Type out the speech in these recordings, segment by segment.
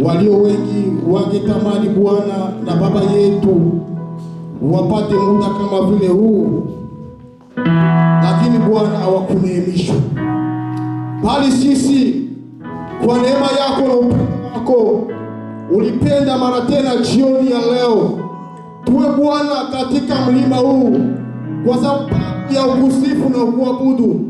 walio wengi wangetamani Bwana na Baba yetu wapate muda kama vile huu, lakini Bwana hawakuneemishwa. Bali sisi kwa neema yako na upendo wako ulipenda mara tena jioni ya leo tuwe Bwana katika mlima huu, kwa sababu ya kusifu na kuabudu,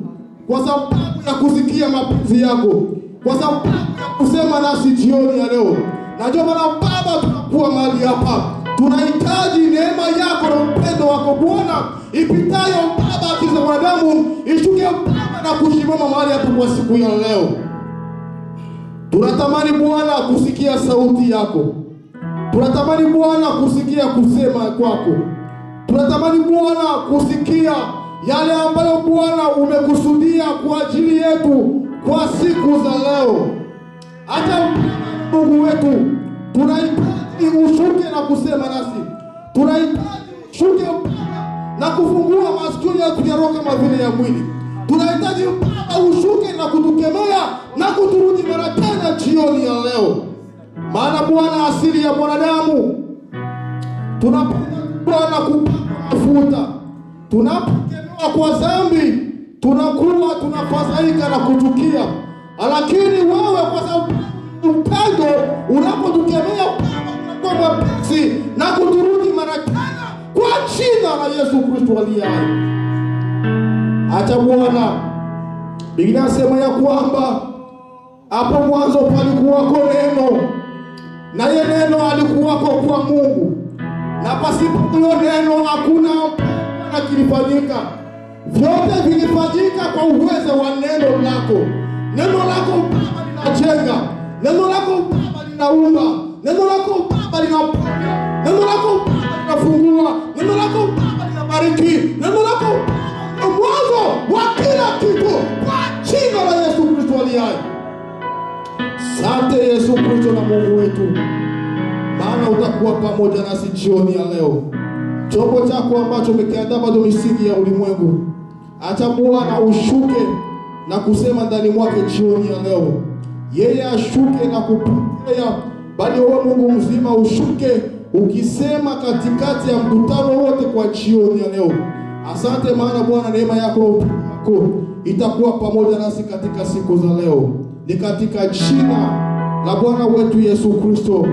kwa sababu ya kusikia mapenzi yako, kwa sababu ya kusema nasi jioni ya leo. Na ndio maana Baba, tunakuwa mahali hapa, tunahitaji neema yako na upendo wako Bwana, ipitayo Baba akili za wanadamu, ishuke Baba na kusimama mahali hapa kwa siku ya leo. Tunatamani Bwana kusikia sauti yako. Tunatamani Bwana kusikia kusema kwako. Tunatamani Bwana kusikia yale ambayo Bwana umekusudia kwa ajili yetu kwa siku za leo. Hata Mungu wetu, tunahitaji ushuke na kusema nasi. Tunahitaji ushuke na kufungua masikio yetu ya roho kama vile ya mwili. Tunahitaji Baba ushuke na kutukemea na kuturudi mara tena jioni ya leo. Maana Bwana, asili ya mwanadamu tunapenda Bwana kupaka mafuta. Tunapokemewa kwa dhambi, tunakuwa tunafadhaika na kuchukia. Lakini wewe kwa sababu upendo, unapotukemea unakuwa mwepesi na kuturudi mara tena kwa jina la Yesu Kristo aliye hai. Acha Bwana, Biblia inasema ya kwamba hapo mwanzo palikuwako neno, naye neno alikuwako kwa Mungu, na pasipo huyo neno hakuna kilifanyika. Vyote vilifanyika kwa uwezo wa neno lako. Neno lako Baba linajenga, neno lako Baba linaumba, neno lako Baba linaponya, neno lako Baba linafungua, neno lako Baba linabariki, neno lako Baba mwanzo wa kila kitu kwa jina la Yesu Kristo aliye hai. Asante Yesu Kristo na Mungu wetu, maana utakuwa pamoja nasi jioni ya leo. Chombo chako ambacho umekiandaa bado misingi ya ulimwengu, acha Bwana ushuke na kusema ndani mwake jioni ya leo. Yeye ashuke na kupokea, bali wewe Mungu mzima ushuke ukisema katikati ya mkutano wote kwa jioni ya leo. Asante maana Bwana, neema yako itakuwa pamoja nasi katika siku za leo. Ni katika jina la Bwana wetu Yesu Kristo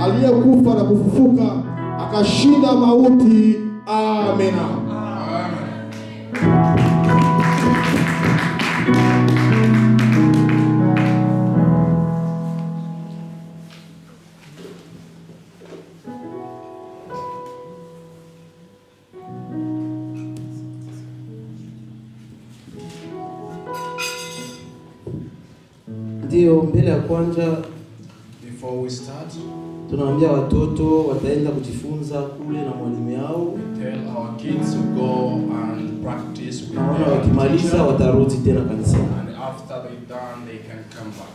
aliyekufa na kufufuka akashinda mauti. Amen. Ndio mbele ya kwanza, before we start, tunaambia watoto wataenda kujifunza kule na mwalimu yao. We tell our kids to go and practice with na their wakimaliza teacher, watarudi tena kanisani. and after they're done they can come back.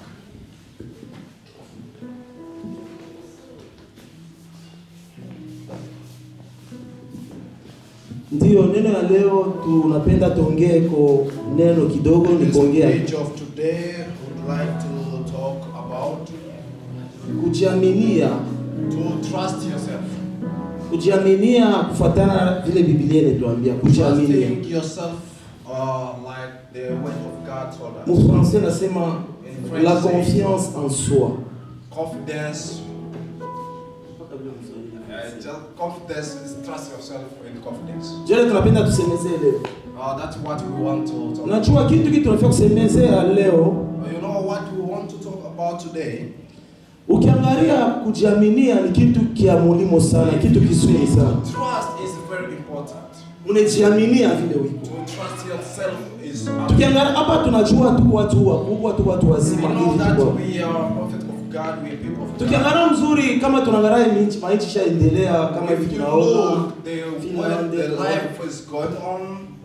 Ndio neno la leo tunapenda tuongee kwa neno kidogo, ni kuongea The page of today would like to talk about kujiaminia, to trust yourself. kujiaminia kufuatana vile Biblia inatuambia kujiaminia. Trusting yourself like the word of God told us. Mu français nasema la confiance en soi. Confidence. Just confidence is trust yourself in confidence. Jana tunapenda tusemezee leo. That's what we want to talk about. Unajua kitu tunafaa kusemezea leo. You know what we want to talk about today? Ukiangalia kujiaminia ni kitu kia muhimu sana, kitu kizuri sana. Trust is very important. Unajiaminia vile uko. To trust yourself is. Tukiangalia hapa tunajua tu watu wakubwa, tu watu wazima We know hivi that kwa. we are prophet of God, we are people of God. Tukiangalia mzuri kama tunaangalia maisha shaendelea kama hivi If you tunaona look, the life is going on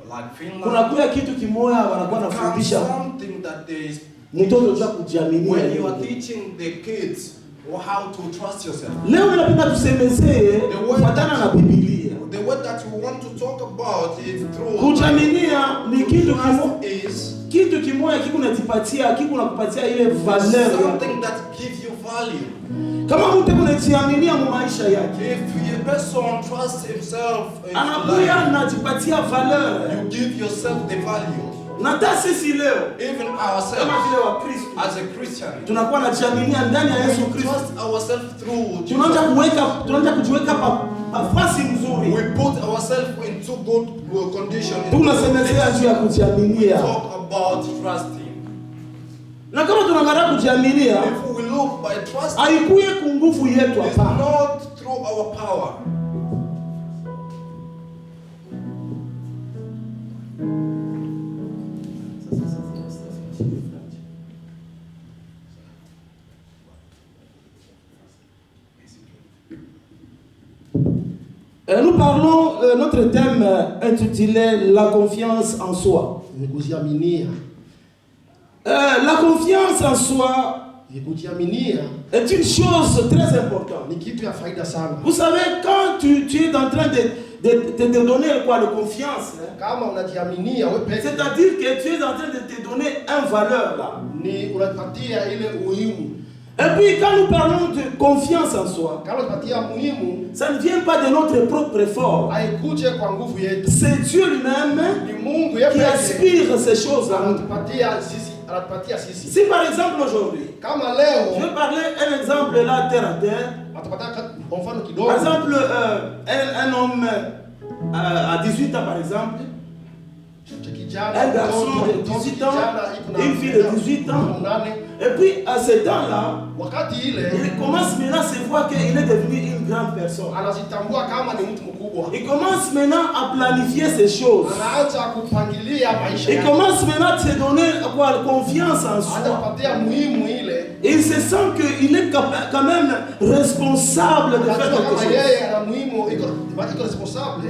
like Finland. kuna kuya kitu kimoya wanakuwa nafundisha something that there is mtoto cha kujiaminia. when you are teaching the kids or how to trust yourself. Leo napenda tusemezee kufuatana na Biblia. The word that you want to talk about is through Kujiaminia ni kitu trust is kimoja kikunakupatia ile valeur. something that gives you value. Kama mtu unajiaminia mu maisha yake, If a person trusts himself in anakuya life, anajipatia valeur. you give yourself the value. Na hata sisi leo Even kama ourselves, vile wa Kristo as a Christian, tunakuwa najiaminia ndani ya Yesu we Kristo. trust ourselves through Tunaanza kujiweka nafasi nzuri. We put ourselves into good condition. Tunasemezea juu ya kujiaminia. Talk about trusting. Na kama tunaangalia kujiaminia, If we look by trusting, haikuye ku nguvu yetu it's hapa. not through our power. Nous parlons, notre thème intitulé La confiance en soi. La confiance en soi est une chose très importante. Vous savez, quand tu es en train de te donner quoi, de confiance, c'est-à-dire que tu es en train de te donner une valeur là. Et puis quand nous parlons de confiance en soi, ça ne vient pas de notre propre effort. C'est Dieu lui-même qui aspire ces choses-là. Si par exemple aujourd'hui, je vais parler un exemple là terre à terre. Par exemple, un homme à 18 ans par exemple, un garçon de 18 ans, une fille de 18 ans, et puis à ce temps-là, il commence maintenant à se voir qu'il est devenu une grande personne. Il commence maintenant à planifier ces choses. Il commence maintenant à se donner confiance en soi. Il se sent qu'il est quand même responsable de faire quelque chose.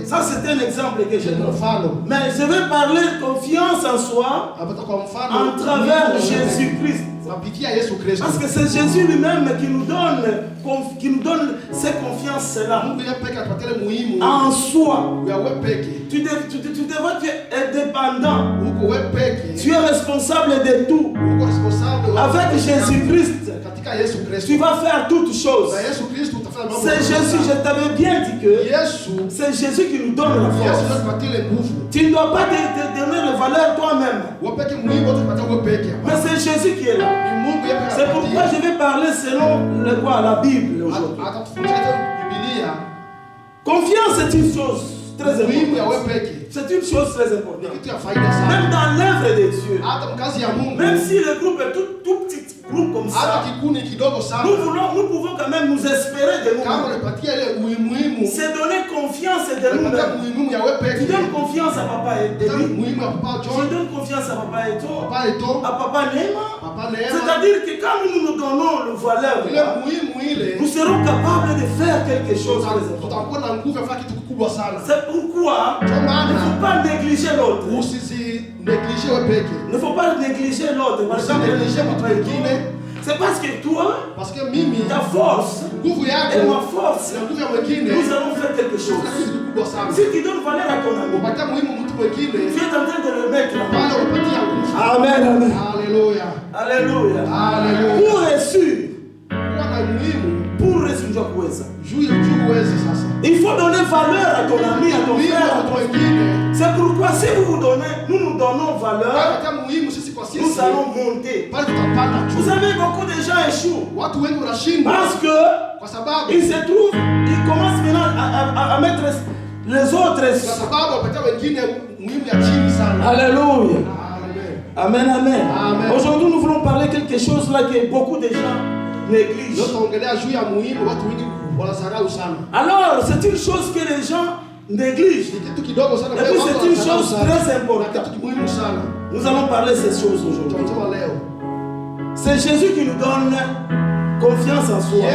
Ça c'est un exemple que je donne. Mais je vais parler de confiance en soi en travers de Jésus-Christ. Parce que c'est Jésus lui-même qui nous donne cette confiance-là en soi. Tu devrais être indépendant. Tu es responsable de tout. Avec Jésus-Christ, tu vas faire toutes choses. C'est Jésus, je t'avais bien dit que c'est Jésus qui nous donne la force. Tu ne dois pas te donner la valeur toi-même. Mais c'est Jésus qui est là. C'est pourquoi je vais parler selon la Bible aujourd'hui. Confiance est une chose très importante. C'est une chose très importante. Même dans l'œuvre de Dieu. Même si le groupe est tout petit groupe comme ça, nous pouvons quand même nous espérer de nous. C'est donner confiance de nous-mêmes. Tu donnes confiance à papa et David. Tu donnes confiance à papa et toi. À papa Nema. C'est-à-dire que quand nous nous donnons le valeur, nous serons capables de faire quelque chose. C'est pourquoi il ne faut pas négliger l'autre. Il ne faut pas négliger l'autre. C'est parce que toi, ta force et ma force, nous allons faire quelque chose. Si tu donnes valeur à ton ami, tu es en train de le mettre là. Amen, amen. Alléluia. Pour réussir, il faut donner valeur à ton ami, à ton frère, à ton frère. C'est pourquoi si nous nous donnons valeur, nous allons monter. Vous savez, beaucoup de gens échouent parce que ils se trouvent, ils commencent maintenant à mettre les autres. Alléluia. Amen, amen. Aujourd'hui, nous voulons parler quelque chose là que beaucoup de gens négligent. Alors, c'est une chose que les gens négligent. Et puis, c'est une chose très importante. Nous allons parler de ces choses aujourd'hui. C'est Jésus qui nous donne confiance en soi.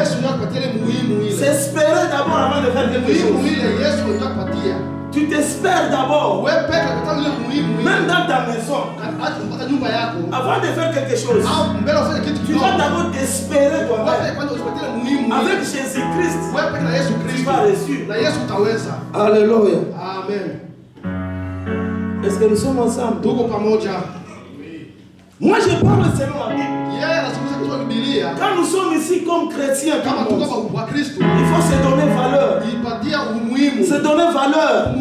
C'est espérer d'abord avant de faire quelque chose. Tu t'espères d'abord. Même dans ta maison. Avant de faire quelque chose, tu vas d'abord t'espérer toi-même. Avec Jésus-Christ, tu vas réussir. Alléluia. Amen. Est-ce que nous sommes ensemble? Moi je parle selon la Bible. Quand nous sommes ici comme chrétiens, il faut se donner valeur. Se donner valeur.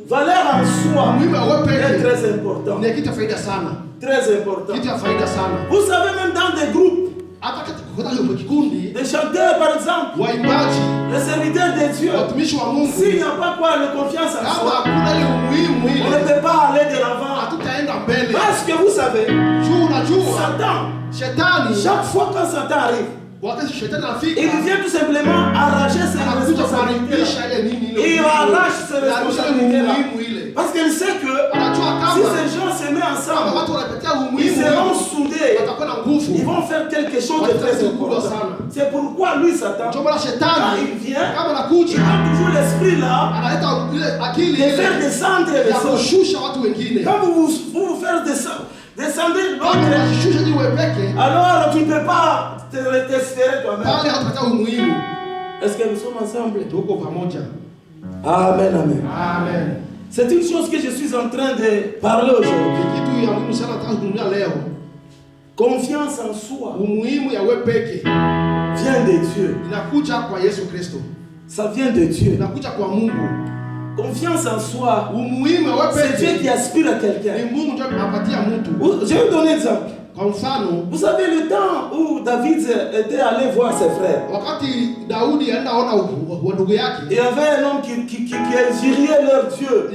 Valeur en soi est très important. Très important. Vous savez, même dans des groupes, des chanteurs par exemple, les serviteurs de Dieu, s'il n'y a pas quoi de confiance en soi, on ne peut pas aller de l'avant. Parce que vous savez, Satan, chaque fois quand Satan arrive, il vient tout simplement arracher ses responsabilités. Il arrache ses responsabilités. Parce qu'il sait que si ces gens se mettent ensemble, ils seront soudés. Ils vont faire quelque chose de très important. C'est pourquoi lui, Satan, quand il vient, il a toujours l'esprit là de faire descendre les autres. Quand vous faites descendre l'autre, alors tu ne peux pas t'espérer toi-même. Est-ce que nous sommes ensemble? Amen, amen. Amen. C'est une chose que je suis en train de parler aujourd'hui. Confiance en soi vient de Dieu. Ça vient de Dieu. Confiance en soi, c'est Dieu qui aspire à quelqu'un. Je vais vous donner un exemple. Vous savez le temps où David était allé voir ses frères. Il y avait un homme qui injuriait leur Dieu.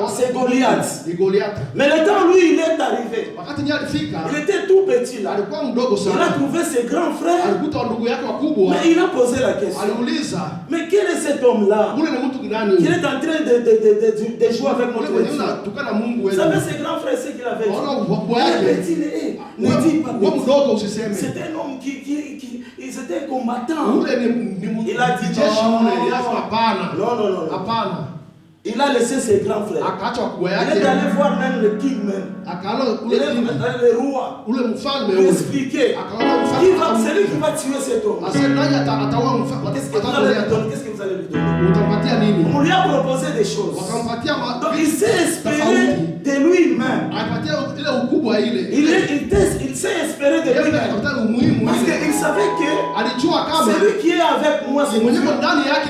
C'est Goliath. Mais le temps où il est arrivé, il était tout petit là. Il a trouvé ses grands frères. Mais il a posé la question. Mais quel est cet homme-là qui est en train de jouer avec notre Dieu? Vous savez ses grands frères, ce qu'il avait dit. Ne dis pas. C'était un homme qui était un combattant. Il a dit non. Il a laissé ses grands frères. Il est allé voir même le king même. Le roi. Lui expliquer. C'est lui qui va tuer cet homme. Qu'est-ce que vous allez lui donner? On lui a proposé des choses. Donc il s'est espéré de lui-même. Il s'est espéré de lui-même. Parce qu'il savait que celui qui est avec moi, c'est Dieu.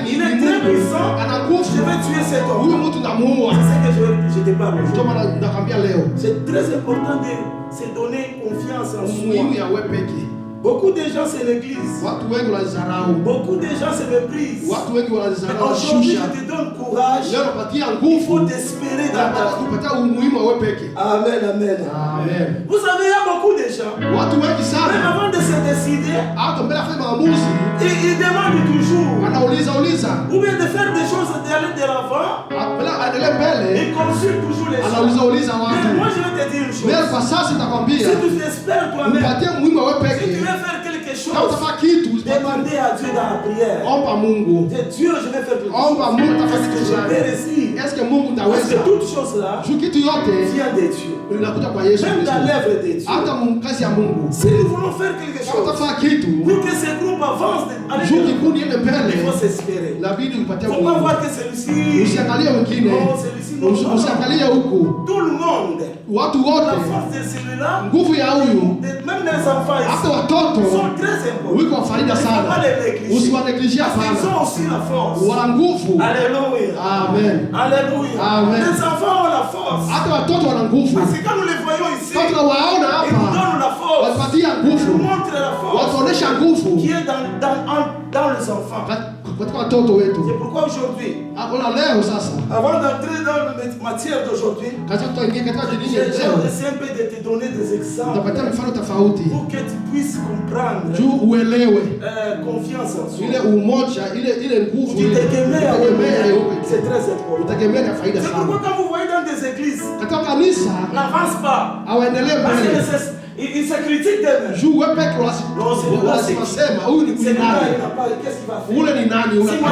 Il est très puissant. Je vais tuer cet homme. C'est ce que je te parle aujourd'hui. C'est très important de se donner confiance en soi. Beaucoup de gens se négligent. Beaucoup de gens se méprisent. Mais aujourd'hui, je te donne courage. Il faut t'espérer dans ta vie. Amen. Vous savez, il y a beaucoup de gens. Même avant de se décider, ils demandent toujours. Ou bien de faire des choses, d'aller de l'avant. Ils consultent toujours les choses. Mais moi, je vais te dire une chose. Si tu t'espères toi-même, si tu veux faire quelque chose, demandez à Dieu dans la prière. Dieu, je vais faire quelque chose. Est-ce que je vais réussir? Parce que toutes choses là viennent de Dieu. Même dans l'œuvre de Dieu. Si nous voulons faire quelque chose pour que ce groupe avance, il faut s'espérer. Il ne faut pas voir que celui-ci. Non, celui-ci non. Tout le monde. La force de celui-là. Même les enfants ici sont très importants. Il ne faut pas les négliger. Parce qu'ils ont aussi la force. Alléluia. Amen. Les enfants ont la force. Parce que quand nous les voyons ici, ils nous donnent la force. Ils nous montrent la force qui est dans les enfants. C'est pourquoi aujourd'hui, avant d'entrer dans la matière d'aujourd'hui, j'ai essayé un peu de te donner des exemples pour que tu puisses comprendre confiance en soi. Tu t'égames à c'est très important. C'est pourquoi quand vous voyez dans des églises, n'avance pas. Parce que Ils se critiquent d'eux-mêmes. Juu wewe peke Non, c'est unasema huyu ni c'est nani? qu'est-ce qu'il va faire? Ule ni nani? Si moi je suis pas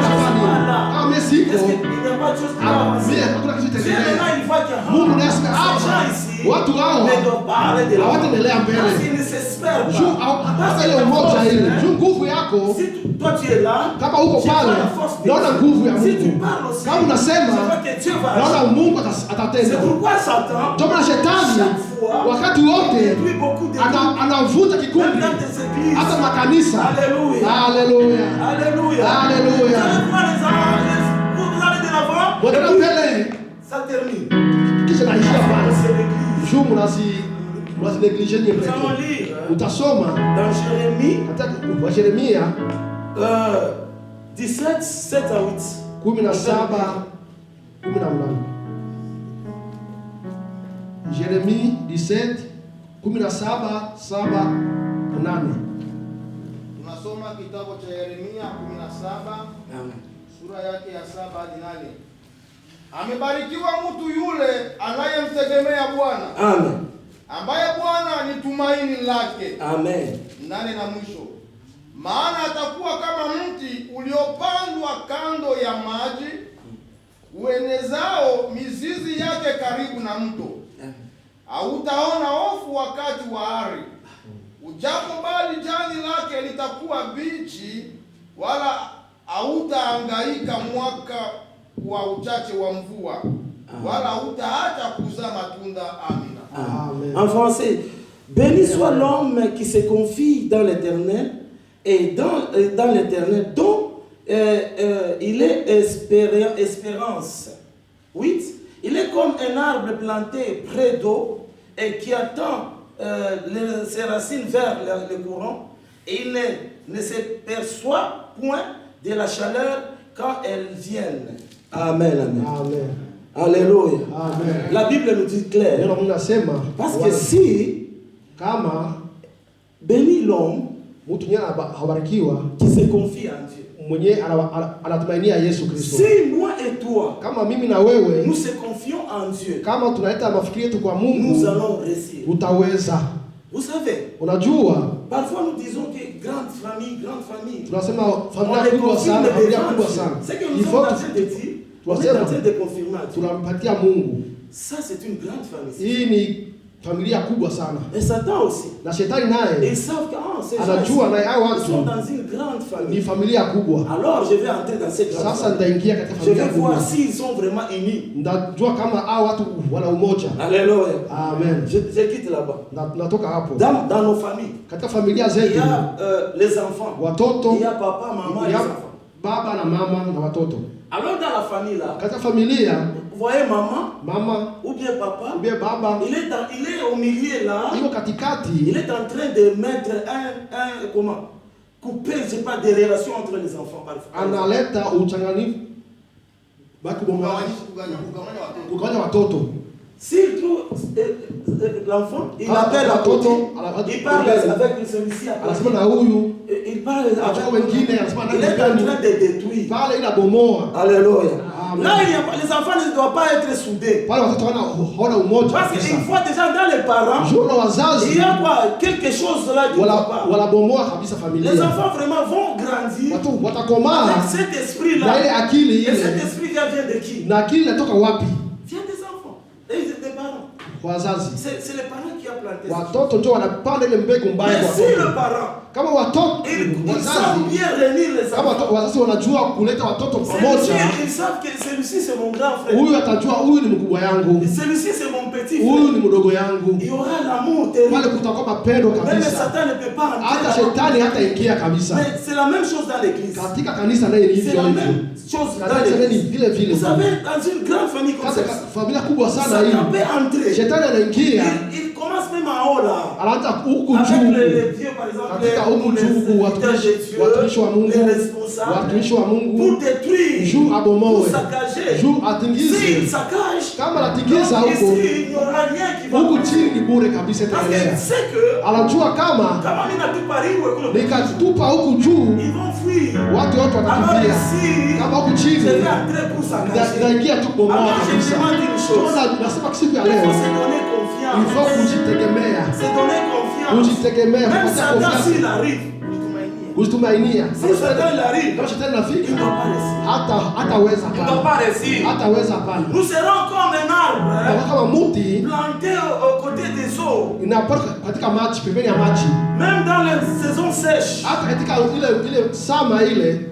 là, Ah, mais siko. est-ce qu'il n'y a pas de chose qui va avancer? Mimi hakuna kitu Dieu kitaendelea. maintenant il voit que Mungu nasema ces hapa gens ici watu hao ne doivent pas aller de l'avant. hawataendelea Parce mbele. qu'ils ne s'espèrent Juu pas. hata ile umoja ile. Juu nguvu yako Si toi tu es là, kama uko je vois pale la force de naona Dieu. nguvu ya Si tu Mungu. parles aussi, Kama je unasema vois que Dieu va naona agir. Mungu C'est atatenda. pourquoi Satan Ndio maana shetani chaque fois wakati wote détruit beaucoup de anavuta même kikundi dans des églises. hata makanisa. Alléluia. Haleluya. Alléluia. Alléluia. Vous allez voir les anges, vous allez de l'avant, Bwana et puis, mbele ça termine. kisha naishia pale. C'est l'église. Juu mnazineglije Nous nyinyi. allons lire Utasoma dans Jérémie hata wa Yeremia 17, 7 à 8. 17:18. Yeremia 17:17-7-8. Tunasoma kitabu cha Yeremia 17 sura yake ya 7 hadi 8. Amebarikiwa mtu yule anayemtegemea Bwana. Amen. Ambaye Bwana ni tumaini lake. Amen. 8 na mwisho. Maana atakuwa kama mti uliopandwa kando ya maji, uenezao mizizi yake karibu na mto. Hautaona hofu wakati wa hari. Ujapo bali jani lake litakuwa bichi, wala hautahangaika mwaka wa uchache wa mvua, wala hautaacha kuzaa matunda. Amina. Amen. En français, béni soit l'homme qui se confie dans l'Éternel et dans l'Éternel dont il est espérance. 8. Il est comme un arbre planté près d'eau et qui attend ses racines vers le courant, et il ne se perçoit point de la chaleur quand elles viennent. Amen. Amen. Amen. Alléluia. Amen. La Bible nous dit clair. Neno mnasema Parce que si kama béni l'homme mtu mwenye habarikiwa qui se confie en Dieu. mwenye anatumainia Yesu Kristo. Si moi et toi, Kama mimi na wewe nous se confions en Dieu, kama tunaleta mafikiri yetu kwa nous Mungu allons réussir. utaweza. Vous savez, Unajua parfois nous disons que grande famille. tunasema On familia les kubwa confirme sana, devant familia Dieu. kubwa sana. Ce que nous Il sommes faut en train de dire, on est en train de confirmer à Dieu. tunampatia Mungu. Ça, c'est une grande famille. Hii ni familia kubwa sana. Et Satan aussi. Na shetani Et ils naye savent que ces anajua naye hao gens ils sont watu dans une grande ni famille. familia kubwa. Alors je vais entrer dans cette grande Sasa famille. nitaingia katika Je familia vais voir kubwa. s'ils sont vraiment unis. Ndajua kama hao watu wana umoja. Alléluia. Amen. Je quitte là-bas. Na tunatoka hapo. Dans nos familles, Katika familia il y zetu a les enfants. watoto, Il y a papa, maman et il les y a enfants. baba na mama na watoto. Alors dans la famille là, Katika familia vous voyez maman mama ou bien papa, ubie baba il est au milieu là. iko Il katikati, est en train de mettre couper, je sais pas, des relations entre les enfants parfois. analeta uchanganifu baki kugawanya watoto. S'il trouve l'enfant, il Ah, appelle à watoto, côté, il parle avec celui-ci à anasema côté. na huyu Il parle achukua avec wengine, anasema il est en nani train de détruire. pale inabomoa. Alléluia. Amen. Là, les enfants ne doivent pas être soudés. Pale watoto hawana umoja Parce kabisa. qu'une fois déjà dans les parents, Juu na il wazazi y a quoi? Quelque chose là qui ne va pas. wanabomoa kabisa familia. Les enfants vraiment vont grandir Watu avec watakomaa cet na ile esprit-là. akili Et cet ile, esprit vient de qui? na akili inatoka wapi? Vient des enfants. Et des parents. Wazazi. C'est les parents qui ont planté ça. Watoto ndio wanapanda ile mbegu mbaya Mais kwa si watoto. le parent, Kama watoto ils savent wazazi bien réunir les kama enfants. wazazi wanajua kuleta watoto Celui-ci, pamoja, ils savent que celui-ci c'est mon grand frère. huyu atajua huyu ni mkubwa yangu, Celui-ci c'est mon petit huyu frère. ni mdogo yangu. Il y aura l'amour terrible. Pale kutakuwa mapendo Même kabisa, Satan ne peut pas entrer hata là-bas. shetani hata ingia kabisa. Mais c'est la même chose dans l'église. Katika kanisa naye ni C'est hivyo la hivyo, même chose dans kanisa naye ni l'église. vile vile. Vous savez, dans une grande famille comme Katika ça, familia kubwa sana Satan hii, peut entrer. shetani anaingia, Il commence même en haut là. anaanza huku Avec juu, les dieux, par exemple, katika huku juu, watumishi wa Mungu, les responsables, watumishi wa Mungu, pour détruire, juu pour abomoe, saccager. juu S'il atingize. saccage, Kama anatingiza donc huko, ici, il n'y aura rien qui va huku passer. chini ni bure kabisa, Parce qu'il itaendelea. sait que, Anajua kama kama mimi natupariwe kule, nikatupa huku juu ils vont fuir. watu wote Alors watakimbia. ici, Kama huku je chini vais entrer pour saccager. inaingia tu bomoa Alors je kabisa. demande une chose. Nasema siku ya Il leo faut se donner il faut confiance. kujitegemea. Se donner confiance. Ujitegemee. Même Satan s'il arrive, usitumainia. si Satan il arrive, Kama shetani il anafika, ne doit pas réussir. hataweza Il ne doit pale. pas réussir. Hataweza pale. Nous serons comme un arbre Kama muti planté aux côtés des eaux. inapata katika maji, pembeni ya maji. Même dans les saisons sèches, Hata katika ile sama ile,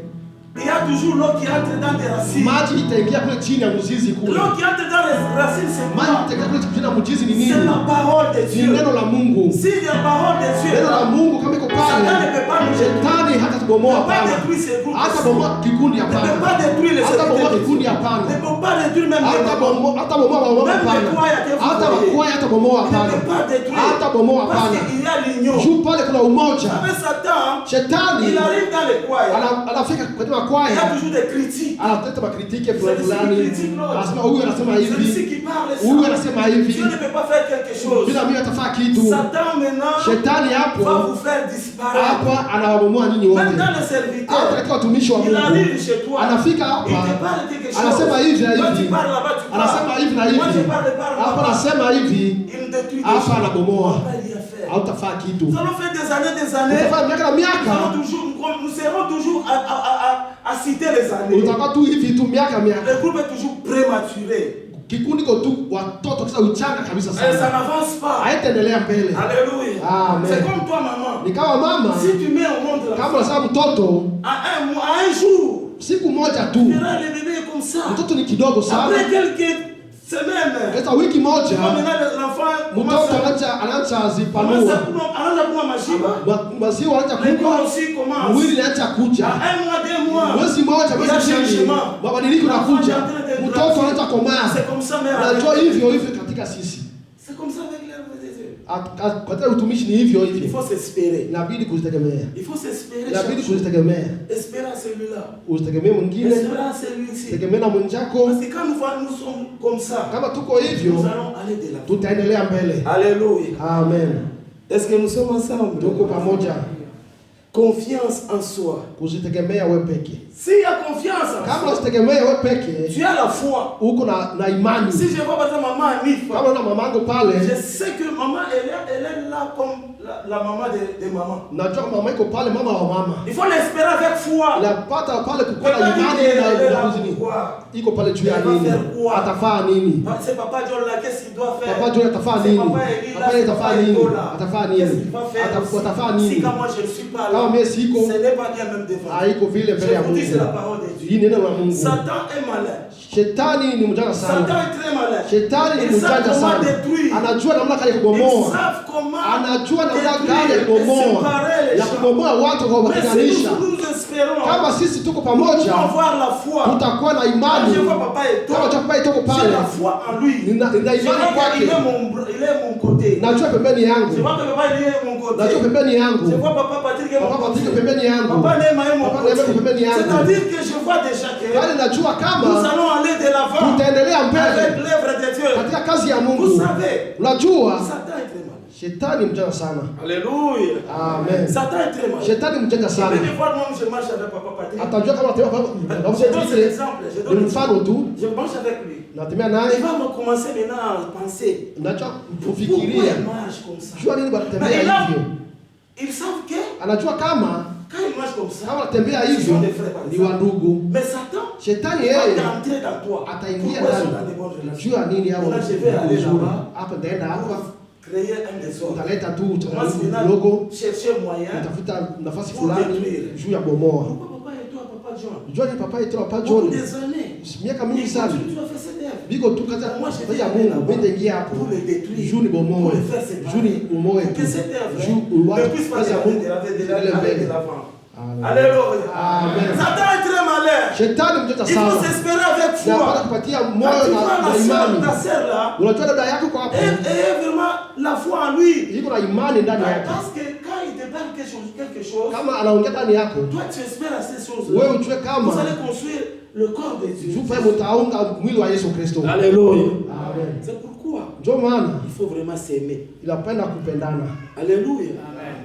il y a toujours l'eau qui entre dans des racines. maji itaingia kule chini ya mzizi kule. L'eau qui entre dans les racines, c'est Maji quoi? itaingia kule chini ya mzizi ni C'est nini? la parole de Ni Dieu. neno la Mungu. Si la parole de Dieu, Neno la Mungu kama iko Satan ne pale, peut pas nous jeter. shetani hata Ne tubomoa peut pas pale. détruire ces groupes. Hata bomoa kikundi Ne hapana. peut pas détruire les Hata bomoa sociétés. kikundi Ne hapana. peut pas détruire même les Hata mamans. bomoa mama Même hapana. les croyants que vous Hata voyez. wakwaya hata bomoa Il ne hapana. peut pas détruire. Hata bomoa Parce hapana. qu'il y a l'union. Juu pale kuna umoja. Avec Satan, Shetani il arrive dans les croyants. anafika katika Il y a makwaya, toujours des critiques. analeta makritike Celui-ci fulani. qui critique l'autre. Anasema huyu anasema Celui-ci hivi, qui parle huyu ça. anasema Dieu hivi. ne peut pas faire quelque chose. Bila mimi atafaa kitu. Satan maintenant Shetani va hapo vous faire disparaître. hapa anawabomoa nyinyi wote. Même dans les Hata serviteurs, katika watumishi wa il Mungu. arrive chez toi. Anafika Il te hapa parle de quelque chose. anasema hivi na Toi tu hivi. parles là-bas, tu Anasema parles. hivi na Moi je hivi. parle Hapa là-bas. anasema hivi, Il me détruit des hapa choses. anabomoa. On va rien faire. Hautafaa kitu. Nous allons faire des années. Utafanya miaka na miaka. Nous serons toujours à citer les années. Utakuwa tu hivi tu miaka. Le groupe est toujours prématuré. Kikundi ko tu watoto kisa uchanga kabisa Et ça sana. n'avance pas. Haitaendelea mbele. Alléluia. Amen. C'est comme toi, maman. Ni kama mama, Si tu mets au monde kama la unasema mtoto à un jour, siku moja tu tu, verras le bébé comme ça. mtoto ni kidogo sana. Après quelques semaines, Katika wiki moja maintenant l'enfant mtoto commence anaanza à zipanua, kunywa maziwa. maziwa anaanza Le corps kunywa, aussi commence. mwili anaanza kuja. À un mois, 2 mois. Mwezi moja, Il y a mwezi mbili, changement. mabadiliko yanakuja. Mtoto anaanza komaa. C'est comme ça, mère. Unajua hivyo hivyo katika sisi. C'est comme ça avec l'œuvre de Dieu. Katika utumishi ni hivyo Il hivyo. faut s'espérer. Inabidi kuzitegemea. Il faut s'espérer. Inabidi chaque jour. kuzitegemea. Espérer à celui-là. Usitegemee mwingine, Espérer à celui-ci. tegemea na mwenzako. Parce que quand nous sommes comme ça, Kama tuko hivyo, nous allons aller de l'avant. tutaendelea mbele. Alléluia. Amen. Est-ce que nous sommes ensemble? Tuko pamoja. Confiance en soi. Kuzitegemea wewe peke. S'il y a confiance en Kama soi, usitegemee wewe peke, tu as la foi. uko na imani. Si je vois par exemple maman Anifa, Kama una mamangu pale, je sais que maman elle est là comme la maman de maman. najua mama iko pale, mama wa mama. Il faut l'espérer avec foi. Inapata pale kukuwa na Papa imani dit, elle est na là kuzini. pour quoi? Iko pale juu ya Elle va nini? faire quoi? Atafaa nini? C'est Papa John là, qu'est-ce qu'il doit faire? Papa John atafaa C'est nini? Papa Eli là, Papa c'est atafaa Papa nini? Edo là. Atafaa Qu'est-ce nini? qu'il va faire? Atafaa Si nini? quand moi je ne suis pas Kama là, mimi siko, ce n'est pas bien même devant. haiko vile mbele ya Je vous dis, c'est la Mungu. parole de Hii Dieu. neno la Mungu. Satan est malin. Shetani ni mjanja Satan sana. est très malin. Shetani ni Ils savent mjanja comment sana. détruire. Anajua namna gani ya Ils kubomoa. savent comment Anajua namna gani ya détruire et kubomoa. séparer les Ya gens. kubomoa watu kwa Mais si kuwatenganisha. nous espérons, Kama sisi tuko nous pouvons pamoja, avoir la foi. tutakuwa na Quand imani. je vois Papa Edo, Kama chakula itoko j'ai pale, la foi en lui. nina Je imani vois qu'il kwake. est mon côté. Najua pembeni Je yangu. vois que Papa il est mon côté. Najua pembeni Je yangu. vois Papa Patrick est mon Papa côté. Patrick pembeni yangu. Papa Nema est mon Papa côté. Nema pembeni yangu. C'est-à-dire que je vois déjà que Bali najua nous kama allons aller de l'avant tutaendelea avec mbele l'œuvre de Dieu. katika kazi ya Vous Mungu. savez, Unajua Satan est très malin. shetani mjanja sana. Alléluia. Amen. Satan est très malin. Shetani mjanja Et sana. puis, des fois, moi, je marche avec Papa Patrick. Atajua kama atembea Je donne cet exemple. Je ni donne mfano tu. Je marche avec lui. Natembea Il naye, va me commencer maintenant à penser. najua Pourquoi kufikiria. il marche comme ça? Jua nini banatembea Mais là, hivyo. ils savent que Anajua kama quand il marche comme ça, anatembea hivyo ni wa ndugu. mais Satan Shetani il va yeye entrer dans toi. ataingia Pourquoi ils sont ndani. dans des bonnes relations? Jua nini hao Là, je vais aller vizuri. là-bas. Hapa ndaenda On hapa, va créer un désordre. utaleta tu Commence kidogo, maintenant chercher moyen. utafuta nafasi Pour fulani détruire. juu ya bomoa. Pourquoi papa et toi, Papa John? Jua ni papa yetu hapa Beaucoup John. des années. Miaka mingi Il sana. continue à faire cette œuvre. Biko tu kaza Moi, je vais ya aller Mungu, là-bas mimi nitaingia hapo. pour le détruire. Juu ni bomoe. Pour le faire séparer. Juu ni umoe Pour tu. que cette œuvre Juu ne watu puisse pas kazi ya Mungu aller mbele. de l'avant. Amen. Alléluia. Amen. Satan est très malin. Shetani mjanja Il faut sana. s'espérer avec Na foi. pata kupatia Quand moyo tu vois na la sœur, imani. ta sœur là, Unajua dada yako kwa hapo. et vraiment la foi en lui. Iko na imani ndani yake. Parce que quand il te parle quelque chose, Kama anaongea ndani yako, toi tu espères à ces choses. wewe ujue Vous kama allez construire le corps de Dieu. juu pale mtaunga mwili wa Yesu Kristo. Alléluia. Amen. C'est pourquoi Ndio maana il faut vraiment s'aimer. inapenda kupendana. Alléluia.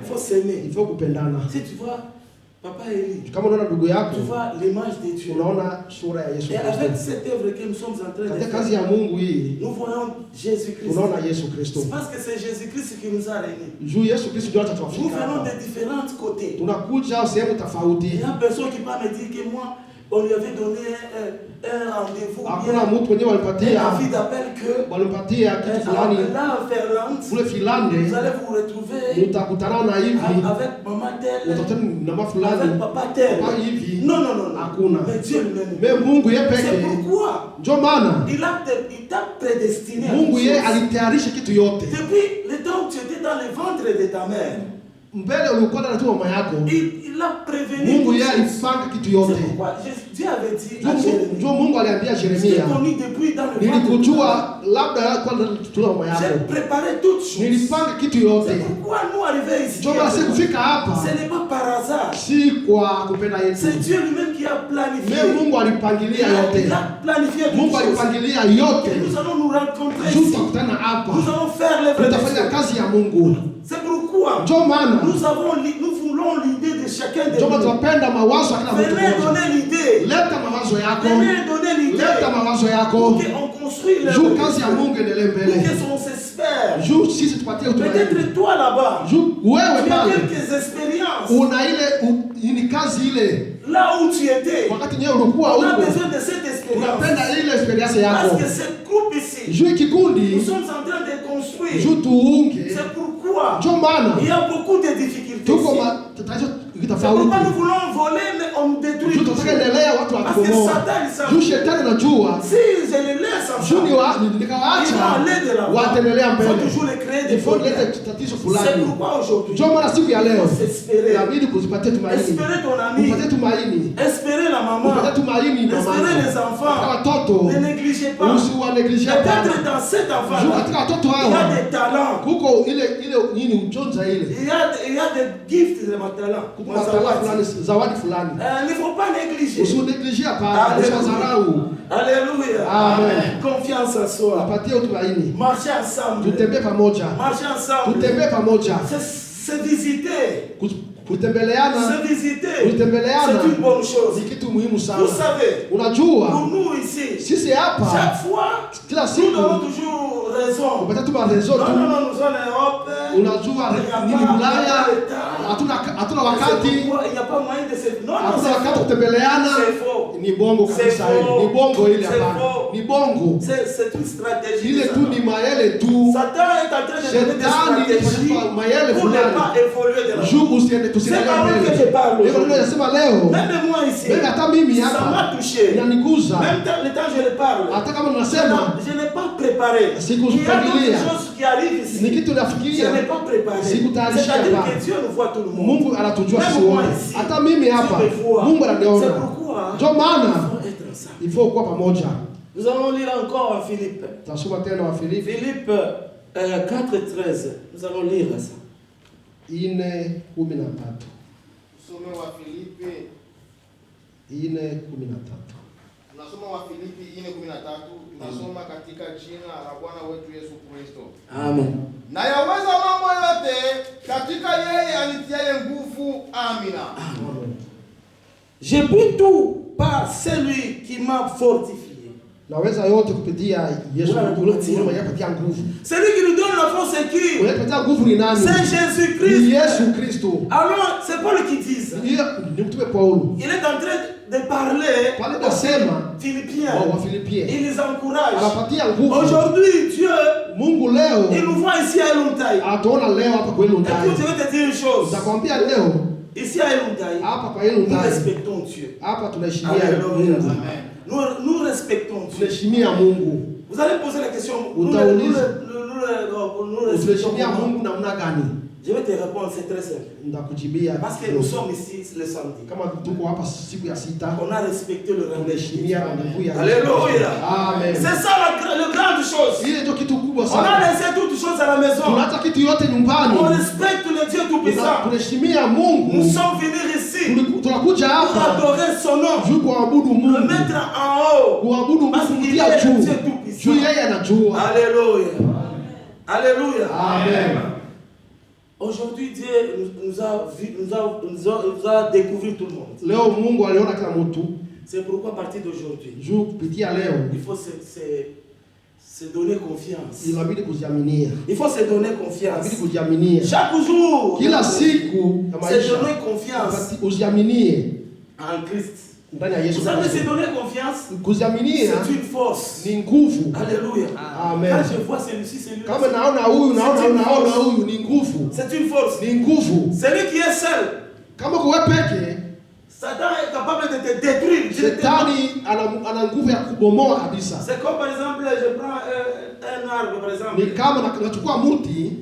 Il faut s'aimer. Il faut kupendana. Si tu vois Papa Eli, kama unaona ndugu yako, tu vois l'image de Dieu. unaona sura ya Yesu Et avec Kristo. cette œuvre que nous sommes en train de Katika faire, kazi ya Mungu hii nous voyons Jésus-Christ. unaona Yesu Kristo. C'est parce que c'est Jésus-Christ qui nous a réunis. Juu Yesu Kristo ndio Nous atatuafika venons hapa. de différents côtés. Tunakuja sehemu Il tofauti. y a personne qui va me dire que moi, on lui avait donné un rendez-vous, Hakuna mtu mwenyewe un walipatia avis d'appel que walimpatia kitu fulani là, Ferland, kule Finlande, vous allez vous retrouver mtakutana na hivi, avec maman telle, utakutana na mama fulani, avec papa tel. papa hivi. Non, non, non, non. Hakuna. Mais Dieu lui-même. Mais Mungu yeye C'est peke. pourquoi Ndio maana il t'a prédestiné à Mungu quelque yeye chose. alitayarisha kitu yote. Depuis le temps où tu étais dans le ventre de ta mère, Mbele ulikuwa na tu mama yako. il a prévenu. Mungu toutes yeye choses. alipanga kitu C'est yote. pourquoi Dieu avait dit à Jérémie, Ndio Mungu aliambia je t'ai Yeremia, connu depuis dans le ventre de ta mère. nilikujua labda kwanza tuna mama J'ai yako. préparé toutes choses. Nilipanga kitu yote. C'est pourquoi nous arrivés ici. Ndio maana sikufika hapa Ce n'est pas par hasard. si kwa kupenda C'est yetu. Dieu lui-même qui a planifié. Mimi Mungu alipangilia yote. Il a planifié toutes Mungu choses. alipangilia Et yote. nous allons nous rencontrer Juu ici. tutakutana hapa. Nous allons faire l'œuvre de Tutafanya Dieu. kazi ya Mungu. C'est pourquoi Ndio maana nous voulons l'idée de chacun de ndio maana nous. tunapenda mawazo ya kila mtu Venez mmoja. donner l'idée. Leta mawazo yako. Venez donner l'idée. Leta mawazo yako. Pour qu'on construise l'œuvre Juu de kazi ya Dieu. Mungu endelee Pour mbele. qu'on s'espère. Juu sisi tupatie utumaini. Peut-être toi là-bas, Juu wewe tu as pale quelques expériences. una ile ni kazi ile. Là où tu étais, Wakati nyewe ulikuwa on a huko. besoin de cette expérience. Unapenda ile experience Parce yako. que ce groupe ici, Juu nous kikundi sommes en train de construire. juu tuunge. C'est pourquoi Ndio maana il y a beaucoup de difficultés tuko ici. tatizo C'est tofauti. pourquoi nous voulons voler, mais on détruit Juu tout. tunataka endelea watu Parce que watukomoa. Satan, il s'en Juu fout. shetani anajua. Si je les laisse en Juu ils nikawaacha vont aller de la wataendelea Il faut mbele. toujours les créer des Il faut problèmes. lete tatizo C'est fulani. pourquoi aujourd'hui, Ndio maana siku ya leo il faut s'espérer. inabidi kuzipatia tumaini. Espérer ton ami. Upatie tumaini. Espérer la maman. Upatie tumaini mama. Espérer les Katika enfants. watoto Ne négligez pas. usiwaneglige hapa. Peut-être dans cet Juu enfant-là, katika watoto il y a hawa des talents. kuko ile nini ujonza ile. Il y a des gifts de ma talent. Kuko matala fulani, zawadi fulani. Il ne faut pas négliger. Usiwaneglige hapa. Alléluia. Usiwadharau. Alléluia. Amen. Confiance en soi. Wapatie tumaini. Marcher ensemble. Tutembee pamoja. Marcher ensemble. Tutembee pamoja. Se visiter. Kutembeleana. Se visiter. Kutembeleana. C'est une bonne chose. Ni kitu muhimu sana. Vous savez, Unajua pour nous ici, sisi hapa chaque fois, kila nous siku avons toujours raison. kupata tu marezo Non, tu. non, non, nous sommes en Europe. Unajua nini Ulaya hatuna wakati, Il n'y a pas moyen de se... Non, non, hatuna c'est wakati faux. kutembeleana. C'est faux. Ni bongo C'est kabisa faux. hili. Ni bongo ile C'est hapa. faux. Ni bongo. C'est une stratégie. Ile tu ni mayele tu. Satan est en train de donner des Shetani stratégies anatupa mayele pour ne fulani. pas évoluer de la Juu usiende C'est tusiendelee par eux que je mbele. parle Ndio aujourd'hui. nasema leo. Même moi ici, Mimi hata mimi ça hapa m'a touché. inaniguza. Même le temps que je le parle, Hata kama unasema je n'ai pas préparé. Il y a sikupangilia. d'autres choses qui arrivent Ni ici. kitu Je nafikiria. n'ai pas préparé. Sikutayarisha C'est-à-dire hapa. que Dieu nous voit tout le monde. Mungu anatujua Même sisi moi wote. ici, Hata mimi hapa Dieu me voit. Mungu C'est ananiona. pourquoi Ndio il maana faut être ensemble. il faut kuwa pamoja. Nous allons lire encore en Philippe. Tasoma tena wa Filipi Philippe 4:13. Nous allons lire ça. 4:13. Tusome wa Filipi 4:13. tunasoma wa Filipi 4:13 tunasoma katika jina la Bwana wetu Yesu Kristo. Amen. Na yaweza mambo yote katika yeye anitiaye nguvu. Amina. Amen. Je peux tout par celui qui m'a fortifié. Naweza yote kupitia Yesu. Mungu anayepatia nguvu. Celui qui nous donne la force c'est qui? Anayepatia nguvu ni nani? C'est Ni Jésus-Christ. Yesu Kristo. Alors, c'est Paul qui dit ça. Ni mtume Paulo. Il est en train de parler Pale nasema Philippiens. wa Filipi. Il les encourage. Anapatia nguvu. Aujourd'hui, Dieu, Mungu leo il nous voit ici à Elontaï. atuona leo hapa kwa Écoute, je Elontaï. vais te dire une chose. Nitakwambia leo Ici à Elontaï, hapa kwa nous Elontaï. respectons Dieu. Hapa tunaheshimia Alléluia. Mungu. Nous respectons Dieu. Tunaheshimia Mungu. Vous allez poser la question. Nous Utauliza. respectons Tunaheshimia Mungu. Mungu namna gani? Je vais te répondre, c'est très simple. Ndakujibia. Parce que nous sommes ici le samedi. Kama tuko hapa siku ya sita, On a respecté le rendez-vous. tunaheshimia rendezvous ya Alléluia. Amen. C'est ça la grande chose. Ile ndio kitu kubwa On a sana. laissé toutes choses à la maison. Tunaacha kitu yote nyumbani. On respecte le Dieu Tout-Puissant. Tunaheshimia Nous Mungu. sommes venus ici Tunakuja pour hapa adorer son nom, juu kuabudu le Mungu. mettre en haut. Kuabudu Parce Mungu qu'il kutia est le juu. Dieu Juu Tout-Puissant. yeye anajua. Alléluia. Alléluia. Amen. Aujourd'hui, Dieu nous a découvert tout le monde. Leo Mungu aliona kila mtu. C'est pourquoi à partir d'aujourd'hui, kupitia leo il faut se donner confiance. inabidi kujiaminia. Il faut se donner confiance. Inabidi kujiaminia. Chaque jour, Kila siku ya se maisha donner confiance ujiaminie en Christ. ndani ya Yesu. Vous savez, se donner confiance, Kujiaminia c'est une force. ni nguvu. Alléluia. Amen. Quand je vois celui-ci, c'est lui. Kama naona huyu naona huyu ni nguvu. C'est une force. Ni nguvu. Celui qui est seul, Kama kuwe peke, Satan est capable de te détruire. Shetani ana nguvu ya kubomoa kabisa. C'est comme par exemple, je prends un arbre par exemple. Ni kama nachukua muti,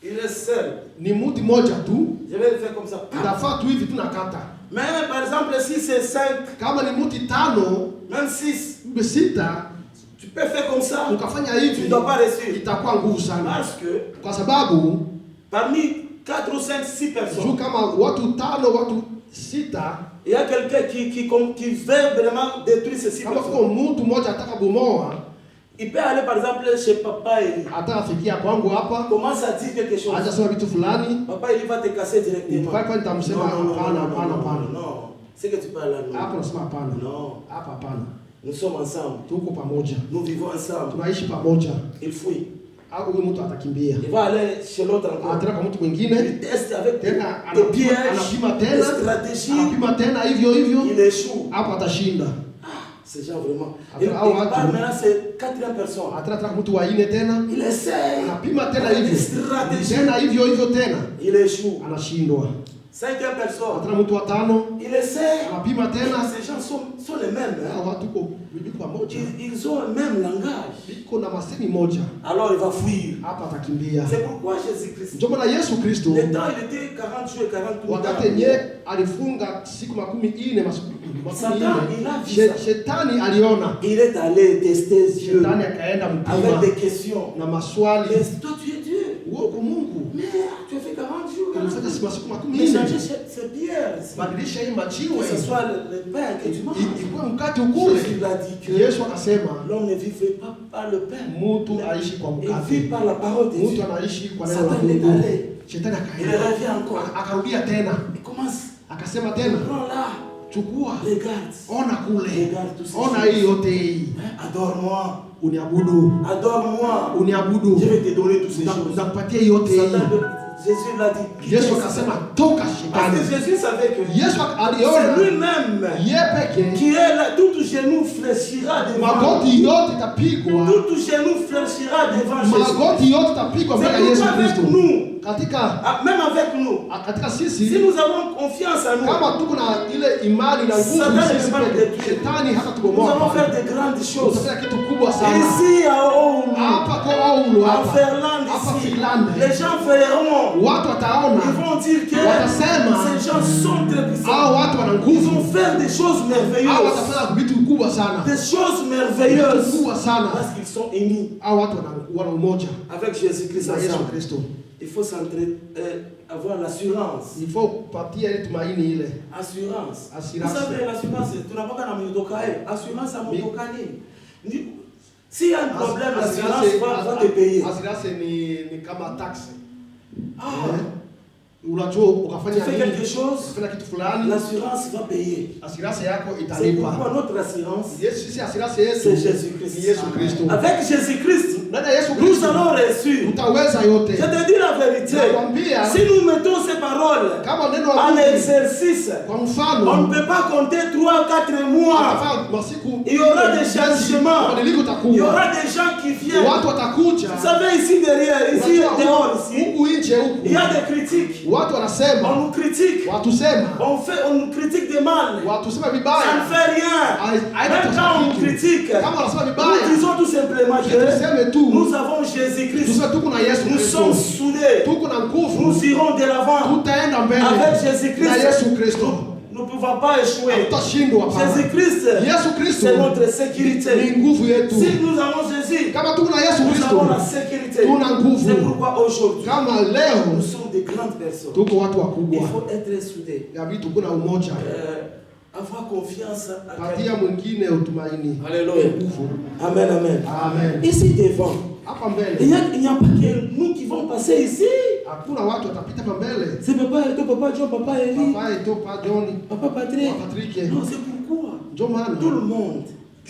Il est seul. ni muti moja tu, Je vais le faire comme ça. utafaa tu hivi tunakata. Mais par exemple, si c'est 5, Kama ni muti tano, même 6, sita, tu peux faire comme ça. ukafanya Tu hivi, ne dois pas réussir. itakuwa nguvu sana. Parce que Kwa sababu parmi 4 ou 5, 6 personnes, juu kama watu tano, watu sita, il y a quelqu'un qui veut vraiment détruire ces 6 kama personnes. kwa mtu mmoja ataka bomoa, Il peut aller par exemple chez papa Eli. atafikia kwangu hapa, Commence à dire quelque chose. acha sema vitu fulani, Papa Eli va te casser directement. kwa nitamsema hapana, hapana, hapana. Non. C'est que tu parles là. Non. Hapo nasema hapana. Non. Hapa hapana. Nous sommes ensemble. Tuko pamoja. Nous vivons ensemble. Tunaishi pamoja. Il fuit. Au huyu mtu atakimbia. Il va aller chez l'autre encore. Ataka kwa mtu mwingine. Il teste avec Tena des pièges, anapima des tena. stratégies. Anapima tena hivyo hivyo. Il échoue. Hapo atashinda. Ces gens vraiment. Après, Il parle maintenant, c'est 4e personne. Ataka mtu wa ine tena. Il essaie. Anapima tena Avec hivyo. des stratégies. Tena hivyo hivyo tena. Il échoue. Anashindwa. 5e personne. Ataka mtu wa tano. Il essaie. Anapima tena. Ces gens sont les mêmes. Hein? Hao watu biko pamoja. Ils ont le même langage. Biko na masemi moja. Alors il va fuir. Hapa atakimbia. C'est pourquoi Jésus-Christ. Ndio maana Yesu Kristo Le temps il était 40 jours et 40 jours. wakati yenye alifunga siku 40 Shetani aliona. Il est allé tester Dieu. Shetani akaenda mpima avec des questions. na maswali. Mais toi tu es Dieu. Wewe uko Mungu. Mais tu as fait 40 jours. Ulifanya siku 40. Mais changer cette pierre. Badilisha hii majiwe. Que ce soit le pain que tu manges. Ikuwe mkate ukule. Jésus a dit que Yesu akasema l'homme ne vivait pas par le pain. mtu aishi kwa Il vit mkate. par la parole de Dieu. Mtu anaishi kwa neno la Satan est Mungu. allé. Shetani Il akaenda. revient encore. Akarudia tena. Il commence. Akasema tena, Prends là. chukua. Regarde. Ona kule. Regarde tout ça. Ona hii yote hii. Adore-moi. Uniabudu. Adore-moi. Uniabudu. Je vais te donner toutes ces choses. Nitakupatia yote hii. Jésus l'a dit. Yesu akasema toka Parce shetani. que Jésus savait que Yesu c'est aliona lui-même yeye peke qui est là. Tout genou fléchira devant. magoti yote itapigwa. Tout genou fléchira devant Jésus. Magoti yote itapigwa mbele ya C'est Yesu pourquoi avec Kristo. nous, Katika même avec nous, katika si sisi nous avons confiance en nous, kama tuko na ile imani na nguvu Shetani sisi hapana peke, kudetulia. shetani hata nous tubomoa. allons faire de grandes choses. Tutafanya kitu kubwa sana. Ici à Oulu, Hapa kwa Oulu en hapa. Finlande, Hapa ici, Finlande. les gens verront. Watu wataona. Ils vont dire que Watasema. ces gens sont très Hao puissants. watu wana Ils nguvu. vont faire des choses Hao merveilleuses. watafanya vitu kubwa sana. Des choses Vitu merveilleuses. kubwa sana. Parce qu'ils sont unis Hao watu wana umoja avec Jésus-Christ na Yesu ensemble. Kristo. Il faut avoir l'assurance. Il faut kupatia ile tumaini ile. Assurance. Assurance. Vous savez, l'assurance, tunapaka na motokae. Assurance à motokani. S'il y a un problème, l'assurance va te payer. Assurance ni kama taxi. Ah, Unajua ukafanya tu fais quelque chose, ukafanya kitu fulani, l'assurance va payer. assurance yako C'est italipa. pourquoi notre assurance, Yesu sisi assurance yetu c'est Jésus-Christ. ni Yesu Kristo. Avec Jésus-Christ, Ndani ya Yesu nous Kristo allons réussir. utaweza yote. Je te dis la vérité. Nakwambia Si nous mettons ces paroles kama neno la en Mungu exercice, kwa on ne mfano peut pas compter 3-4 mois. atafanya masiku Il y aura des changements. mabadiliko Il y takuwa. aura des gens qui viennent. Watu watakuja. Vous savez, ici derrière, ici Unajua, dehors, ici, huku nje huku. il y a des critiques. Watu wanasema, On nous critique. watusema, On nous critique des mal. watusema Ça ne vibaya. fait rien. Même quand on nous critique, Kama wanasema nous vibaya, disons tout simplement que tuseme tu. nous avons Jésus-Christ. Tuseme tuko na Yesu Nous Kristo. sommes soudés. Tuko na nguvu. Nous irons de l'avant. Tutaenda mbele. Avec Na Jésus-Christ, Yesu Kristo. nous ne pouvons pas échouer. Tutashindwa hapana. Jésus-Christ, Yesu Kristo c'est notre sécurité. ni nguvu yetu. Si nous avons Jésus, Kama tuko na Yesu nous Kristo, avons la sécurité. tuna nguvu. C'est pourquoi aujourd'hui, Kama nous leo sommes des grandes personnes. tuko watu Il wakubwa. faut être soudés. Inabidi tuko na umoja. Avoir confiance à Patia mwingine utumaini. Alléluia. Nguvu. Amen, amen. Amen. Ici devant, Hapa mbele. il n'y a pas que nous qui vont passer ici. Hakuna watu watapita hapa mbele. C'est papa Eto, papa John, papa Eli. Papa Eto, papa John, papa Patrick. papa Patrick. Non, c'est pourquoi Ndio maana tout le monde.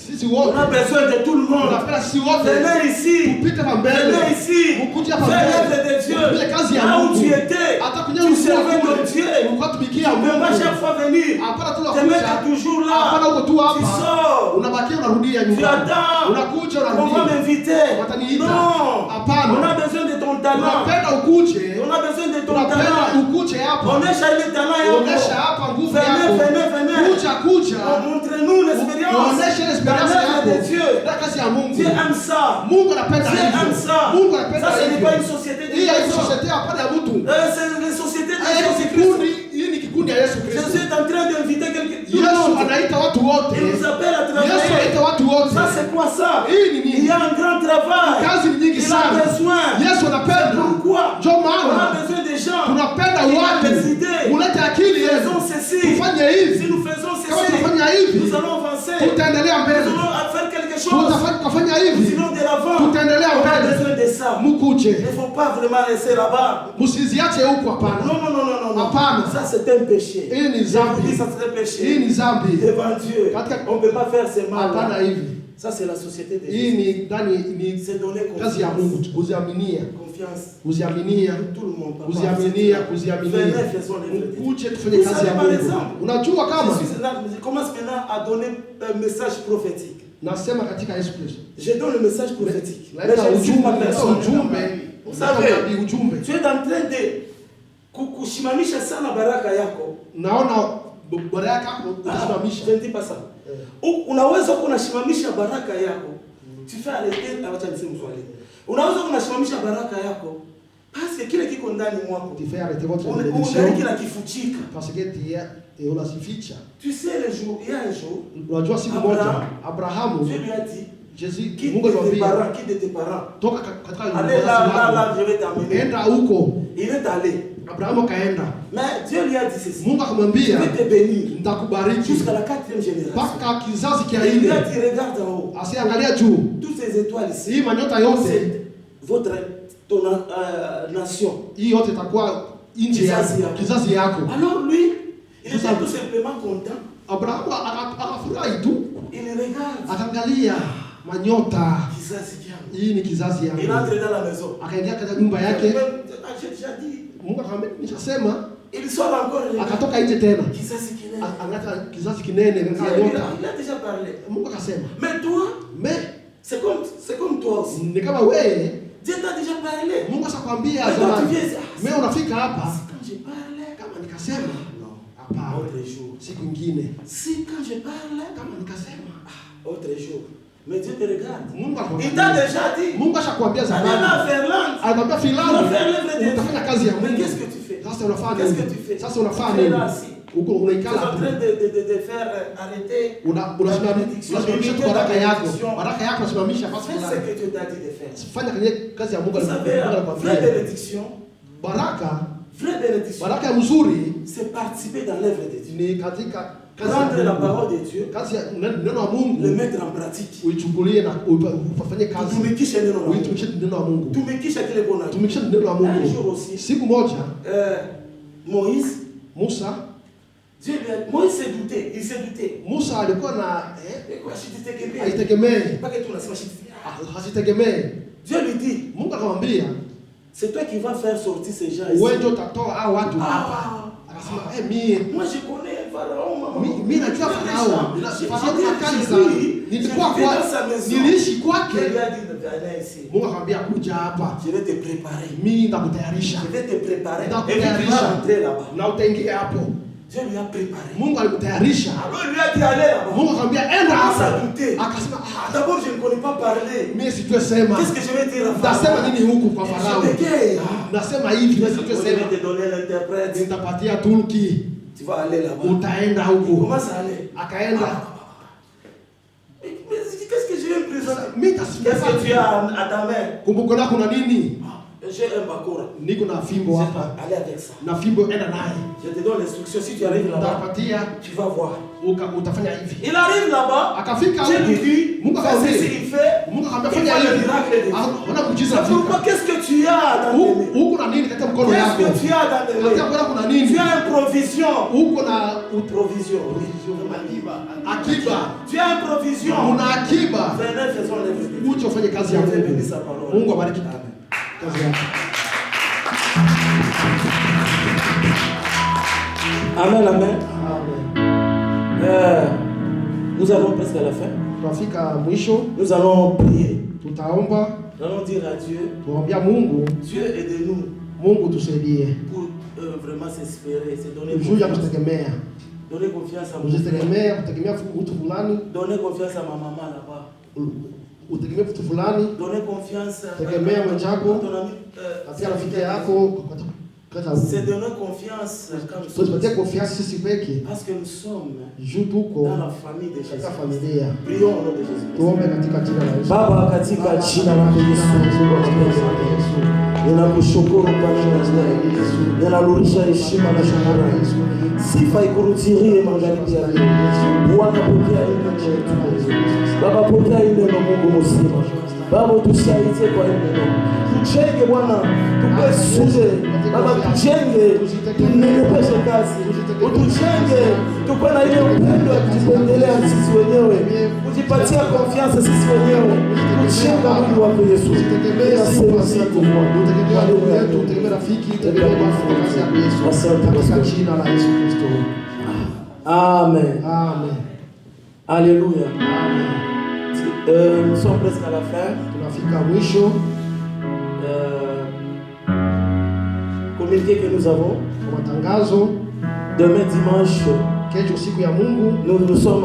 Sisi wote. On a besoin de tout le monde. Tunapenda sisi wote. Venez ici. Tupite hapa mbele. Venez ici. Mkuje hapa Fais mbele. l'œuvre de Dieu. Ile kazi ya Là où Mungu. tu étais. Hata kwenye Tu ulikuwa servais kule. ton Dieu. Ulikuwa tumikia Tu ne peux pas Mungu. chaque fois venir. Hapana tu Te unakuja. mettre toujours là. Hapana uko tu Tu hapa. sors. Unabakia unarudia Tu nyumbani. attends. Unakuja On va unarudia. m'inviter. Wataniita. Non. Hapana. On a besoin de ton talent. Unapenda ukuje. On a besoin de ton Unapenda talent. ukuje hapa. Onesha ile talent yako. Onesha hapa nguvu Venez, yako. venez. Kuja. Montre-nous l'expérience. Onesha experience Dans l'œuvre yako. de Dieu. Na kazi ya Mungu. Dieu aime ça. Mungu anapenda Dieu hivyo. aime ça. Mungu anapenda Ça, ce n'est hivyo. pas une société de Hii ni personnes. societe hapana ya mtu. C'est une société de Hii ni Jésus-Christ. kikundi, hii ni kikundi ya Yesu Kristo. Jésus est en train d'inviter quelqu'un. Tout le Yesu monde. anaita watu wote. Il nous appelle à Yesu travailler. anaita watu wote. Ça, c'est quoi ça? Hii ni Il nini? y a un grand travail. Kazi ni nyingi Il a sana. besoin. Yesu anapenda. Pourquoi? Ndio On a maana besoin des gens. tunapenda Il a watu. des idées. Mulete akili yenu. Faisons ceci. Tufanye Si hivi. nous faisons Kama ceci, tunafanya hivi, nous allons avancer. tutaendelea Nous mbele. allons faire quelque chose. Tutafanya hivi. Sinon, de l'avant, Tutaendelea on a mbele. besoin de ça. Il Mukuje. ne faut pas vraiment laisser là-bas. Msiziache huko hapana. Non. Hapana. Ça, c'est un péché. Hii ni Je vous dis, dhambi. ça, c'est un Hii péché. ni dhambi. Devant Dieu, on ne peut pas faire ce mal. Hapana hivi. Ça, c'est la société de Hii Jésus. ni ndani ni C'est donner kazi ya confiance. Mungu kuziaminia. Confiance. Kuziaminia. Tout le monde. papa. Kuziaminia. Venez, faisons les vrais. Ukuje tufanye Vous kazi savez, ya par Mungu. exemple, Unajua kama je commence maintenant à donner un message prophétique. nasema katika Yesu Kristo. Je donne le message prophétique. Mais Leta je ne suis pas ujumbe, personne. ujumbe. Vous savez, Nabii ujumbe. tu es en train de kushimamisha sana baraka yako. Naona baraka yako utasimamisha. Je ne dis pas ça. Unaweza kunasimamisha baraka yako. Tu fais arrêter, acha niseme swali. Unaweza kunasimamisha baraka yako. Parce que kile kiko ndani mwako. Tu fais arrêter votre Ungali bénédiction kinakifuchika. parce que tu unasificha. Tu sais le jour, il y a un jour, Unajua siku moja Abrahamu Dieu lui a dit, Jésus quitte Mungu tes alimwambia parents, quitte tes parents. toka katika Allez là, je vais t'amener. enda huko. Il est allé. Abrahamu kaenda. Mais Dieu lui a dit ceci. Mungu Je akamwambia vais te bénir nitakubariki jusqu'à la 4e génération. mpaka kizazi kia Il lui a nne. dit, regarde en haut. Asiangalia juu. Toutes ces étoiles ici. Hii manyota yote, C'est votre ton nation. hii yote itakuwa nchi ya kizazi yako. Alors lui, il était tout simplement content. Abrahamu akafurahi tu. Il regarde. Akaangalia manyota. Kizazi yangu. Hii ni kizazi Il yangu. entre dans la maison. Akaingia katika nyumba yake. J'ai déjà dit. Mungu akamwambia nishasema. Il sort encore. Akatoka nje tena. Kizazi kinene. Angata kizazi kinene Il kama nyota. a déjà parlé. Mungu akasema. Mais toi, Mais c'est comme toi aussi. ni kama wewe Dieu t'a déjà parlé. Mungu ashakwambia Mais quand tu zamani. viens, Wewe unafika hapa quand je parlais, kama nikasema non, hapana. autre jour. Siku nyingine Si quand je parlais, kama nikasema autre jour. Mais Dieu te regarde. Mungu Il t'a akwambia. déjà dit. Mungu ashakwambia Allez zamani. là, Finlande. Alikwambia Tu vas Finlandi faire l'œuvre de utafanya kazi ya Mais Mungu. qu'est-ce que tu fais? Sasa unafanya Qu'est-ce nini? que tu fais? Sasa unafanya Tu es nini? là aussi. Huko Tu es unaikala en tu. train de faire arrêter. Unasimamisha tu baraka yako. Baraka yako unasimamisha fasi Fais ce fulani. que Dieu t'a dit de faire. Fanya kwenye kazi ya Mungu Vous savez, vraie alikwambia. bénédiction, Baraka, vraie bénédiction, baraka ya mzuri c'est participer dans l'œuvre de Dieu. ni katika kazi Prendre ya la Mungu. parole de Dieu, Kazi ya neno la le Mungu mettre en pratique. uichukulie na ufanye kazi. Tumikishe neno la Mungu. Uitumikishe neno la Mungu. Tumikishe kile kuna. Tumikishe neno la Un jour Mungu. aussi, Siku moja Moïse, Musa Moïse s'est douté, il s'est douté. Musa alikuwa na Kwa shititegemea. haitegemei, Mpaka tu unasema shititegemea. hasitegemei. Dieu lui dit, Mungu akamwambia c'est toi qui vas faire sortir ces gens ici. wewe ndio utatoa hao watu hapa. Akasema mie Moi je connais Pharaon, maman. mimi najua Farao. Farao ni kali sana. Nilikuwa kwa niliishi kwake. Il a dit viens ici. Mungu akamwambia kuja hapa. Je vais te préparer. Mimi nitakutayarisha. Je vais te préparer. Et puis tu Nitakutayarisha. vas rentrer là-bas. Na utaingia hapo. Dieu lui a préparé. Mungu alikutayarisha. Alors il lui a dit allez là-bas. Mungu akamwambia enda Commence à hapo. douter. Akasema D'abord je ne connais pas parler. mimi sijui sema. Qu'est-ce que je vais dire à Nasema Pharaon? nini huku kwa Farao? Je bégaye. Nasema hivi mimi sijui Je sema. vais te donner l'interprète. Nitapatia Turki. Tu vas aller là-bas. Utaenda huko. Comment ça aller? Akaenda. Mais qu'est-ce que je vais me présenter? Mimi Qu'est-ce que tu as à ta main? kumbuko lako kuna nini? J'ai un bakora. Niko na fimbo hapa. Allez avec ça. Na fimbo enda naye. Je te donne l'instruction. Si tu arrives là-bas, tu vas voir. Utafanya hivi. Il arrive là-bas. Akafika huko. Dieu lui dit, Mungu fais akamwambia. ceci, il fait. Mungu akamwambia Il fanya fait le hivi. miracle de Dieu. Ona kujiza C'est pourquoi qu'est-ce que tu as dans tes mains? Huko na nini katika mkono yako? Qu'est-ce que tu as dans tes Katika mains? mkono kuna nini? Tu as une provision. Huko na Provision. akiba. Tu as une provision. Una akiba. Venez, faisons les Uche ufanye kazi ya Mungu. Mungu abariki kazi yako. Amen, amen. Nous allons presque à la fin. Tunafika mwisho. Nous allons prier. Tutaomba. Nous allons dire à Dieu. Tuambia Mungu. Dieu aide-nous. Mungu tusaidie. Pour vraiment s'espérer, se donner Juu ya kutegemea. Donner confiance à Kujitegemea, kutegemea mtu fulani. Donner confiance à ma maman là-bas. Utegemea mtu fulani. Donner confiance à tegemea mwenzako. ton ami. Pia rafiki yako. C'est donner confiance tupatie confiance sisi peke. Parce que nous sommes dans la famille de Jésus. Familia. Prions au nom de Jésus. Tuombe katika jina la Yesu. Baba, katika jina la Yesu. Ninakushukuru kwa jina la Yesu. Ninarudisha heshima na shukrani Yesu. Sifa ikurudirie magharibi ya leo. Bwana, pokea ile yetu. Baba, pokea ile neno Mungu mzima. Baba, tusaidie kwa ile neno. Tujenge Bwana, tupesuje. Baba, tujenge, tunenepeshe kazi. Utujenge, tukuwe na ile upendo ya kujipendelea sisi wenyewe. Kujipatia confiance sisi wenyewe. Kujenga mwili wako Yesu. Nasema asante Bwana. Tutegemea rafiki, tutegemea kazi ya Yesu. Asante katika jina la Yesu Kristo. Amen. Amen. Alléluia. Amen. Nous sommes presque à la fin. Tunafika mwisho. Communiqué que nous avons. Kwa matangazo. Demain dimanche. Kesho siku ya Mungu. Nous sommes